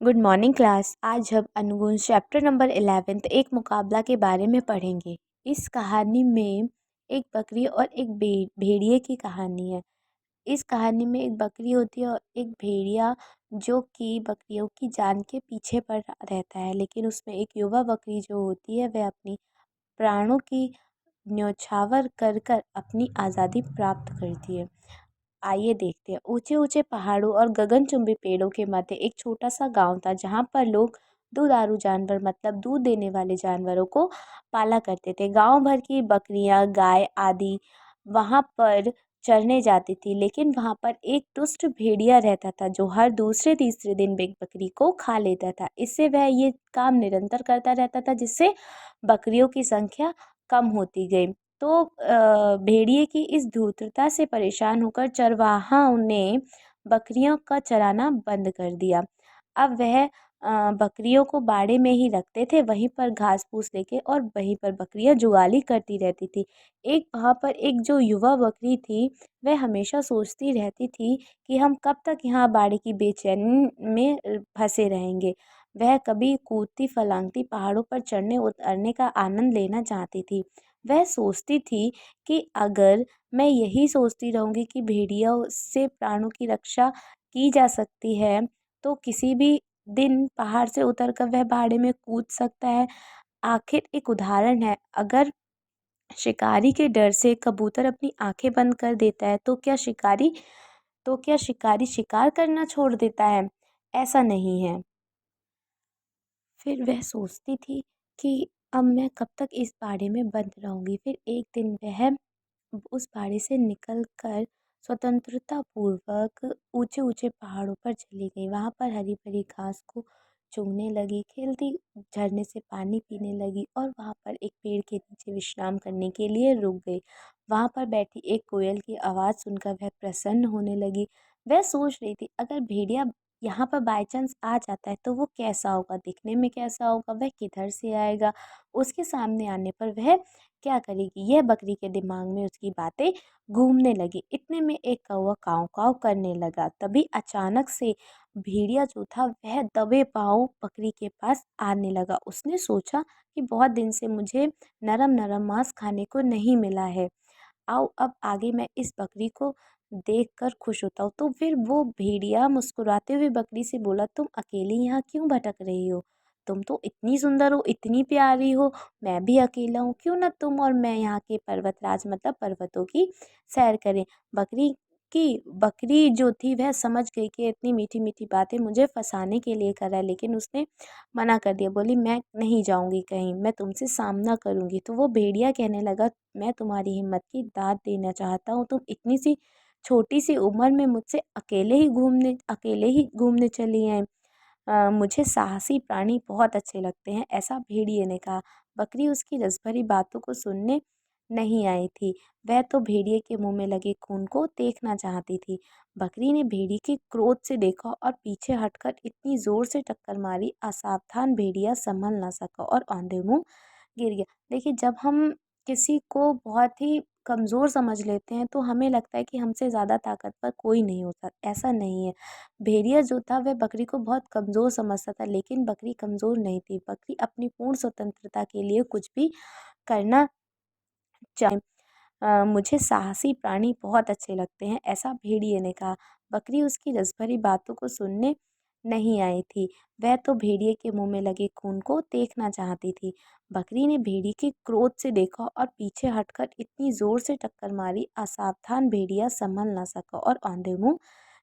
Good morning class. आज हम अनुगुण chapter number 11 एक मुकाबला के बारे में पढ़ेंगे। इस कहानी में एक बकरी और एक भेड़िए की कहानी है। इस कहानी में एक बकरी होती है और एक भेड़िया जो कि बकरियों की जान के पीछे पड़ रहता है, लेकिन उसमें एक युवा बकरी जो होती है वह अपनी प्राणों की न्योछावर कर कर अपनी आज़ादी प्राप्त करती है। आइए देखते हैं। ऊंचे ऊंचे पहाड़ों और गगनचुंबी पेड़ों के मध्य एक छोटा सा गांव था, जहां पर लोग दुधारू जानवर मतलब दूध देने वाले जानवरों को पाला करते थे। गांव भर की बकरियां, गाय आदि वहां पर चरने जाती थी, लेकिन वहां पर एक दुष्ट भेड़िया रहता था जो हर दूसरे तीसरे दिन एक बकरी को खा लेता था। इससे वह ये काम निरंतर करता रहता था, जिससे बकरियों की संख्या कम होती गई। तो भेड़िए की इस धूर्तता से परेशान होकर चरवाहाओं ने बकरियों का चराना बंद कर दिया। अब वह बकरियों को बाड़े में ही रखते थे, वहीं पर घास फूस लेके, और वहीं पर बकरियां जुगाली करती रहती थी। एक वहाँ पर एक जो युवा बकरी थी, वह हमेशा सोचती रहती थी कि हम कब तक यहाँ बाड़े की बेचैनी में फंसे रहेंगे। वह कभी कूदती फलांगती पहाड़ों पर चढ़ने उतरने का आनंद लेना चाहती थी। वह सोचती थी कि अगर मैं यही सोचती रहूँगी कि भेड़ियों से प्राणों की रक्षा की जा सकती है, तो किसी भी दिन पहाड़ से उतरकर वह बाड़े में कूद सकता है। आखिर एक उदाहरण है, अगर शिकारी के डर से कबूतर अपनी आंखें बंद कर देता है, तो क्या शिकारी शिकार करना छोड़ देता है? ऐसा नहीं है। फिर वह सोचती थी कि अब मैं कब तक इस बाड़े में बंद रहूंगी। फिर एक दिन वह उस बाड़े से निकलकर स्वतंत्रता पूर्वक ऊंचे ऊंचे पहाड़ों पर चली गई। वहां पर हरी भरी घास को चुगने लगी, खेलती झरने से पानी पीने लगी और वहां पर एक पेड़ के नीचे विश्राम करने के लिए रुक गई। वहां पर बैठी एक कोयल की आवाज़ सुनकर वह प्रसन्न होने लगी। वह सोच रही थी, अगर भेड़िया यहाँ पर बाय चांस आ जाता है तो वो कैसा होगा, दिखने में कैसा होगा, वह किधर से आएगा, उसके सामने आने पर वह क्या करेगी। यह बकरी के दिमाग में उसकी बातें घूमने लगी। इतने में एक कौवा काव काव करने लगा। तभी अचानक से भेड़िया जो था वह दबे पाँव बकरी के पास आने लगा। उसने सोचा कि बहुत दिन से मुझे नरम नरम मांस खाने को नहीं मिला है, आओ अब आगे मैं इस बकरी को देखकर खुश होता हूँ। तो फिर वो भेड़िया मुस्कुराते हुए बकरी से बोला, तुम अकेली यहाँ क्यों भटक रही हो? तुम तो इतनी सुंदर हो, इतनी प्यारी हो, मैं भी अकेला हूँ, क्यों ना तुम और मैं यहाँ के पर्वतराज मतलब पर्वतों की सैर करें। बकरी जो थी वह समझ गई कि इतनी मीठी मीठी बातें मुझे फंसाने के लिए कर रहा है, लेकिन उसने मना कर दिया। बोली, मैं नहीं जाऊंगी कहीं, मैं तुमसे सामना करूंगी। तो वो भेड़िया कहने लगा, मैं तुम्हारी हिम्मत की दाद देना चाहता हूँ। तुम इतनी सी छोटी सी उम्र में मुझसे अकेले ही घूमने चली आई। मुझे साहसी प्राणी बहुत अच्छे लगते हैं, ऐसा भेड़िए ने कहा। बकरी उसकी रस भरी बातों को सुनने नहीं आई थी। वह तो भेड़िए के मुंह में लगे खून को देखना चाहती थी। बकरी ने भेड़िए के क्रोध से देखा और पीछे हटकर इतनी जोर से टक्कर मारी, असावधान भेड़िया संभल ना सका और औंधे मुंह गिर गया। देखिए, जब हम किसी को बहुत ही कमज़ोर समझ लेते हैं तो हमें लगता है कि हमसे ज़्यादा ताकतवर कोई नहीं होता, ऐसा नहीं है। भेड़िया जो था वह बकरी को बहुत कमज़ोर समझता था, लेकिन बकरी कमज़ोर नहीं थी। बकरी अपनी पूर्ण स्वतंत्रता के लिए कुछ भी करना चाहे। मुझे साहसी प्राणी बहुत अच्छे लगते हैं, ऐसा भेड़िए ने कहा। बकरी उसकी रसभरी बातों को सुनने नहीं आई थी। वह तो भेड़िए के मुंह में लगे खून को देखना चाहती थी। बकरी ने भेड़िए के क्रोध से देखा और पीछे हटकर इतनी जोर से टक्कर मारी, असावधान भेड़िया संभल ना सका और औंधे मुंह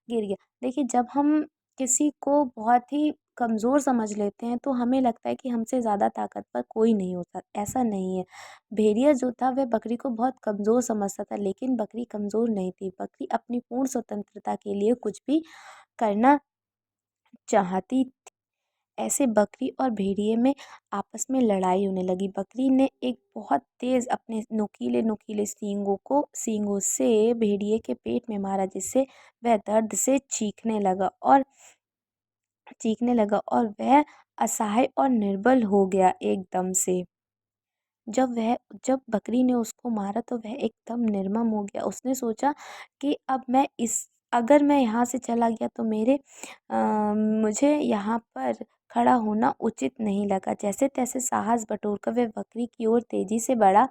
गिर गया। देखिए, जब हम किसी को बहुत ही कमज़ोर समझ लेते हैं तो हमें लगता है कि हमसे ज़्यादा ताकतवर कोई नहीं होता, ऐसा नहीं है। भेड़िया जो था वह बकरी को बहुत कमज़ोर समझता था, लेकिन बकरी कमज़ोर नहीं थी। बकरी अपनी पूर्ण स्वतंत्रता के लिए कुछ भी करना चाहती। ऐसे बकरी और भेड़िए में आपस में लड़ाई होने लगी। बकरी ने एक बहुत तेज़ अपने नुकीले नुकीले सींगों से भेड़िए के पेट में मारा, जिससे वह दर्द से चीखने लगा और वह असहाय और निर्बल हो गया एकदम से। जब बकरी ने उसको मारा तो वह एकदम निर्मम हो गया। उसने सोचा कि अब मैं इस अगर मैं यहाँ से चला गया तो मुझे यहाँ पर खड़ा होना उचित नहीं लगा। जैसे तैसे साहस बटोरकर वह बकरी की ओर तेजी से बढ़ा।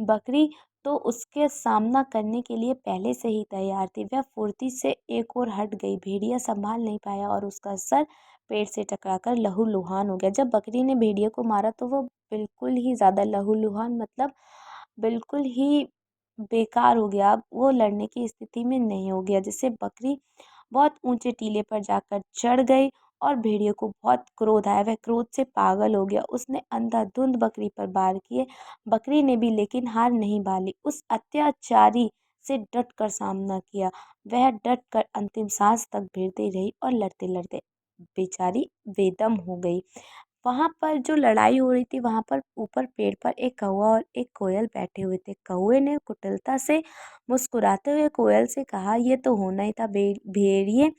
बकरी तो उसके सामना करने के लिए पहले से ही तैयार थी। वह फुर्ती से एक ओर हट गई। भेड़िया संभाल नहीं पाया और उसका सर पेड़ से टकराकर लहूलुहान हो गया। जब बकरी ने भेड़िए को मारा तो वो बिल्कुल ही ज़्यादा लहूलुहान, मतलब बिल्कुल ही बेकार हो गया। अब वो लड़ने की स्थिति में नहीं हो गया, जिससे बकरी बहुत ऊंचे टीले पर जाकर चढ़ गई और भेड़िए को बहुत क्रोध आया। वह क्रोध से पागल हो गया। उसने अंधाधुंध बकरी पर वार किए। बकरी ने भी लेकिन हार नहीं मानी। उस अत्याचारी से डट कर सामना किया। वह डट कर अंतिम सांस तक भिड़ती रही और लड़ते लड़ते बेचारी बेदम हो गई। वहां पर जो लड़ाई हो रही थी, वहां पर ऊपर पेड़ पर एक कौवा और एक कोयल बैठे हुए थे। कौवे ने कुटिलता से मुस्कुराते हुए कोयल से कहा, ये तो होना ही था। भेड़िए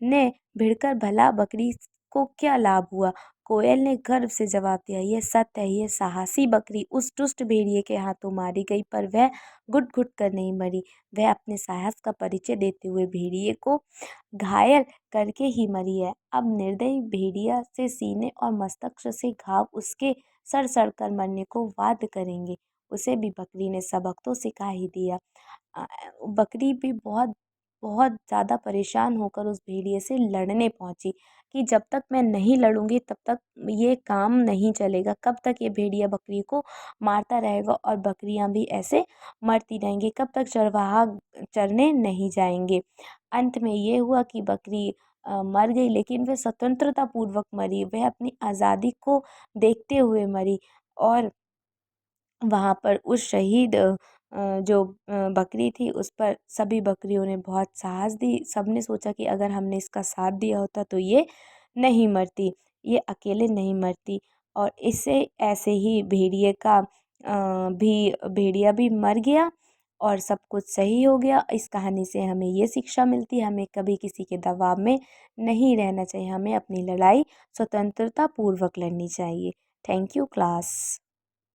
ने भिड़कर भला बकरी को क्या लाभ हुआ? कोयल ने गर्व से जवाब दिया, ये सत्य है। ये साहसी बकरी उस दुष्ट भेड़िए के हाथों मारी गई, पर वह घुट घुट कर नहीं मरी। वह अपने साहस का परिचय देते हुए भेड़िए को घायल करके ही मरी है। अब निर्दयी भेड़िया से सीने और मस्तक से घाव उसके सड़ सड़ कर मरने को बाध्य करेंगे। उसे भी बकरी ने सबक तो सिखा ही दिया। अ, बकरी भी बहुत बहुत ज़्यादा परेशान होकर उस भेड़िए से लड़ने पहुंची कि जब तक मैं नहीं लड़ूंगी तब तक ये काम नहीं चलेगा। कब तक ये भेड़िया बकरी को मारता रहेगा और बकरियां भी ऐसे मरती रहेंगी? कब तक चरवाहा चरने नहीं जाएंगे? अंत में ये हुआ कि बकरी मर गई, लेकिन वह स्वतंत्रता पूर्वक मरी। वह अपनी आज़ादी को देखते हुए मरी। और वहाँ पर उस शहीद जो बकरी थी, उस पर सभी बकरियों ने बहुत साहस दी। सबने सोचा कि अगर हमने इसका साथ दिया होता तो ये नहीं मरती, ये अकेले नहीं मरती। और इससे ऐसे ही भेड़िया भी मर गया और सब कुछ सही हो गया। इस कहानी से हमें ये शिक्षा मिलती है, हमें कभी किसी के दबाव में नहीं रहना चाहिए। हमें अपनी लड़ाई स्वतंत्रता पूर्वक लड़नी चाहिए। Thank you class.